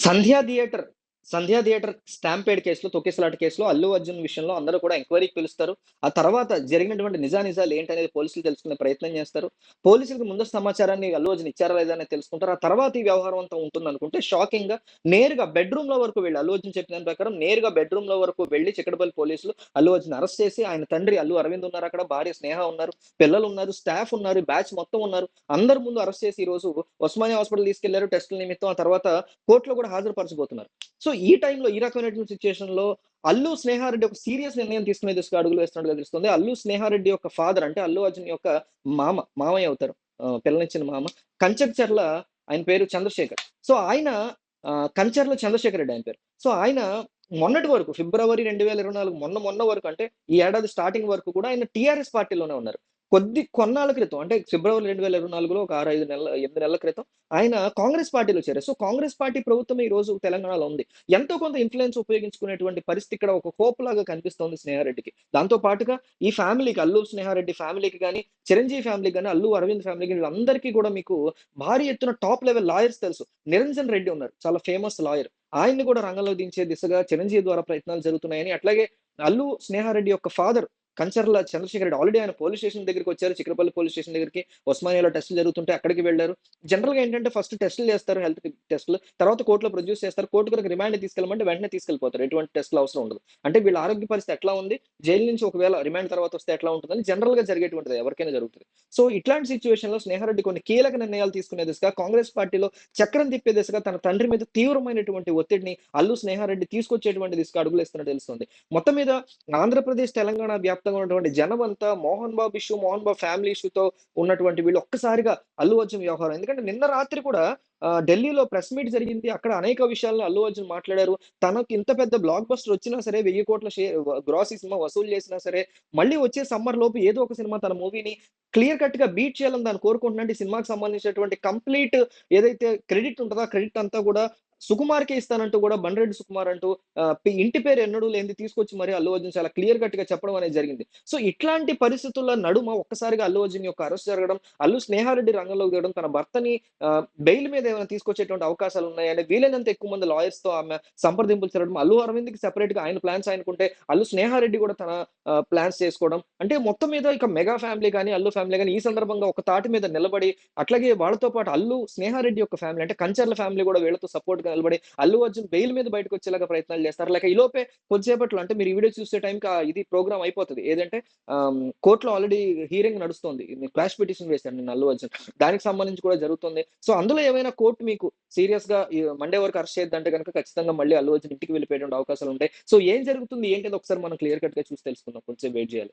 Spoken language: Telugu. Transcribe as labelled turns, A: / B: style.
A: సంధ్యా థియేటర్, సంధ్యా థియేటర్ స్టాంపేడ్ కేసులో, తొక్కిసలాట కేసులో అల్లు అర్జున్ విషయంలో అందరూ కూడా ఎంక్వైరీకి పిలుస్తారు. ఆ తర్వాత జరిగినటువంటి నిజానిజాలు ఏంటనేది పోలీసులు తెలుసుకునే ప్రయత్నం చేస్తారు. పోలీసులకు ముందస్తు సమాచారాన్ని అల్లు అర్జున్ ఇచ్చారా లేదా అనేది తెలుసుకుంటారు. ఆ తర్వాత ఈ వ్యవహారం అంతా ఉంటుందనుకుంటే షాకింగ్‌గా నేరుగా బెడ్‌రూమ్‌లో వరకు వెళ్లి అల్లు అర్జున్ చెప్పిన దాని ప్రకారం నేరుగా బెడ్‌రూమ్‌లో వరకు వెళ్లి చిక్కడపల్లి పోలీసులు అల్లు అర్జున్ అరెస్ట్ చేసి ఆయన తండ్రి అల్లు అరవింద్ ఉన్నారక్కడ, భార్య స్నేహ ఉన్నారు, పిల్లలున్నారు, స్టాఫ్ ఉన్నారు, బ్యాచ్ మొత్తం ఉన్నారు. అందరి ముందు అరెస్ట్ చేసి ఈరోజు ఉస్మానియా హాస్పిటల్ తీసుకెళ్లారు టెస్టుల నిమిత్తం. ఆ తర్వాత కోర్ట్‌లో కూడా హాజరుపరచబోతున్నారు. సో, ఈ టైంలో ఈ రకమైనటువంటి సిట్యుయేషన్‌లో అల్లు స్నేహారెడ్డి ఒక సీరియస్ నిర్ణయం తీసుకునే దిశగా అడుగులు వేస్తున్నట్టుగా తెలుస్తుంది. అల్లు స్నేహారెడ్డి యొక్క ఫాదర్ అంటే అల్లు అర్జున్ యొక్క మామయ్య అవుతారు. పిల్లనిచ్చిన మామ. కంచర్ల ఆయన పేరు చంద్రశేఖర్. సో, ఆయన కంచర్ల చంద్రశేఖర్ రెడ్డి ఆయన పేరు. సో, ఆయన మొన్నటి వరకు ఫిబ్రవరి 2024 మొన్న వరకు అంటే ఈ ఏడాది స్టార్టింగ్ వరకు కూడా ఆయన టీఆర్ఎస్ పార్టీలోనే ఉన్నారు. కొన్నాళ్ళ క్రితం అంటే ఫిబ్రవరి 2024లో ఒక 6, 5 నెలల 8 నెలల క్రితం ఆయన కాంగ్రెస్ పార్టీలో చేరారు. సో, కాంగ్రెస్ పార్టీ ప్రభుత్వమే ఈ రోజు తెలంగాణలో ఉంది. ఎంతో కొంత ఇన్‌ఫ్లూయెన్స్ ఉపయోగించుకునేటువంటి పరిస్థితి ఇక్కడ ఒక హోప్ లాగా కనిపిస్తోంది స్నేహారెడ్డికి. దాంతో పాటుగా ఈ ఫ్యామిలీకి అల్లు స్నేహారెడ్డి ఫ్యామిలీకి గాని, చిరంజీవి ఫ్యామిలీకి గాని, అల్లు అరవింద్ ఫ్యామిలీకి వీళ్ళందరికీ కూడా మీకు భారీ ఎత్తున టాప్ లెవెల్ లాయర్స్ తెలుసు. నిరంజన్ రెడ్డి ఉన్నారు. చాలా ఫేమస్ లాయర్. ఆయన్ని కూడా రంగంలోకి దించే దిశగా చిరంజీవి ద్వారా ప్రయత్నాలు జరుగుతున్నాయని, అట్లాగే అల్లు స్నేహారెడ్డి యొక్క ఫాదర్ కంచర్ల చంద్రశేఖర్ రెడ్డి ఆల్రెడీ ఆయన పోలీస్ స్టేషన్ దగ్గరికొచ్చారు. చిక్కడపల్లి పోలీస్ స్టేషన్ దగ్గరికి. ఉస్మానియాలో టెస్టులు జరుగుతుంటే అక్కడికి వెళ్లారు. జనరల్‌గా ఏంటంటే ఫస్ట్ టెస్టులు చేస్తారు. హెల్త్ టెస్టులు. తర్వాత కోర్ట్‌లో ప్రొడ్యూస్ చేస్తారు. కోర్ట్ గనుక రిమాండ్‌కి తీసుకెళ్ళమంటే వెంటనే తీసుకెళ్ళిపోతారు. ఎటువంటి టెస్టులు అవసరం ఉండదు. అంటే వీళ్ళ ఆరోగ్య పరిస్థితి ఎట్లా ఉంది? జైలు నుంచి ఒకవేళ రిమాండ్ తర్వాత వస్తే ఎట్లా ఉంటుందని జనరల్‌గా జరిగేటువంటిదే. ఎవరికైనా జరుగుతది. సో, ఇట్లాంటి సిట్యుయేషన్‌లో స్నేహారెడ్డి కొన్ని కీలక నిర్ణయాలు తీసుకునే దిశగా కాంగ్రెస్ పార్టీలో చక్రం తిప్పే దిశగా తన తండ్రి మీద తీవ్రమైనటువంటి ఒత్తిడిని అల్లు స్నేహారెడ్డి తీసుకొచ్చేటువంటి దిశగా అడుగులేస్తున్నట్టు తెలుస్తుంది. మొత్తం మీద ఆంధ్రప్రదేశ్, తెలంగాణ వ్యాప్తంగా ఉన్నటువంటి జనమంతా మోహన్ బాబు ఇష్యూ, మోహన్ బాబు ఫ్యామిలీ ఇష్యూతో ఉన్నటువంటి వీళ్ళు ఒక్కసారిగా అల్లు అర్జున్ వ్యవహారం. ఎందుకంటే నిన్న రాత్రి కూడా ఢిల్లీలో ప్రెస్ మీట్ జరిగింది. అక్కడ అనేక విషయాలను అల్లు అర్జున్ మాట్లాడారు. తనకి ఇంత పెద్ద బ్లాక్ బస్టర్ వచ్చినా సరే 1000,00,00,000 గ్రాస్ ఈ సినిమా వసూలు చేసినా సరే, మళ్ళీ వచ్చే సమ్మర్ లోపు ఏదో ఒక సినిమా తన మూవీని క్లియర్ కట్‌గా బీట్ చేయాలని దాన్ని కోరుకుంటున్నాడు. ఈ సినిమాకి సంబంధించినటువంటి కంప్లీట్ ఏదైతే క్రెడిట్ ఉంటదో, ఆ క్రెడిట్ అంతా కూడా సుకుమార్‌కే ఇస్తానంటూ కూడా బండ్రెడ్డి సుకుమార్ అంటూ ఇంటి పేరు ఎన్నడూ లేనిది తీసుకొచ్చి మరి అల్లు అర్జున్ చాలా క్లియర్ కట్‌గా చెప్పడం అనేది జరిగింది. సో, ఇట్లాంటి పరిస్థితుల నడుమ ఒక్కసారిగా అల్లు అర్జున్ యొక్క అరెస్ట్ జరగడం, అల్లు స్నేహారెడ్డి రంగంలోకి దిగడం, తన భర్తని బెయిల్ మీద ఏమైనా తీసుకొచ్చేటువంటి అవకాశాలున్నాయని వీలైనంత ఎక్కువ మంది లాయర్స్‌తో ఆమె సంప్రదింపులు జరగడం, అల్లు అరవింద్‌కి సెపరేట్‌గా ఆయన ప్లాన్స్ ఆయనకుంటే, అల్లు స్నేహారెడ్డి కూడా తన ప్లాన్స్ చేసుకోవడం. అంటే మొత్తం మీద ఇక మెగా ఫ్యామిలీ గాని, అల్లు ఫ్యామిలీ గాని ఈ సందర్భంగా ఒక తాటి మీద నిలబడి, అట్లాగే వాళ్ళతో పాటు అల్లు స్నేహారెడ్డి యొక్క ఫ్యామిలీ అంటే కంచర్ల ఫ్యామిలీ కూడా వీళ్ళతో సపోర్ట్‌గా నిలబడి, అల్లు అర్జున్ బెయిల్ మీద బయటకొచ్చేలాగా ప్రయత్నాలు చేస్తారు. లేక ఈలోపే కొద్దిసేపట్లో అంటే మీరు ఈ వీడియో చూసే టైంకి ఇది ప్రోగ్రామ్ అయిపోతది. ఏదంటే కోర్ట్‌లో ఆల్రెడీ హియరింగ్ నడుస్తోంది. క్వాష్ పిటిషన్ వేశారు నిన్న అల్లు అర్జున్. దానికి సంబంధించి కూడా జరుగుతుంది. సో, అందులో ఏమైనా కోర్ట్ మీకు సీరియస్‌గా మండే వరకు అరెస్ట్ చేయొద్దంటే గనుక ఖచ్చితంగా మళ్ళీ అల్లు అర్జున్ ఇంటికి వెళ్ళిపోయేటువంటి అవకాశాలుంటాయి. సో, ఏం జరుగుతుంది ఏంటి అనేది ఒకసారి మనం క్లియర్ కట్‌గా చూసి తెలుసుకుందాం. కొంచెం వెయిట్ చేయాలి.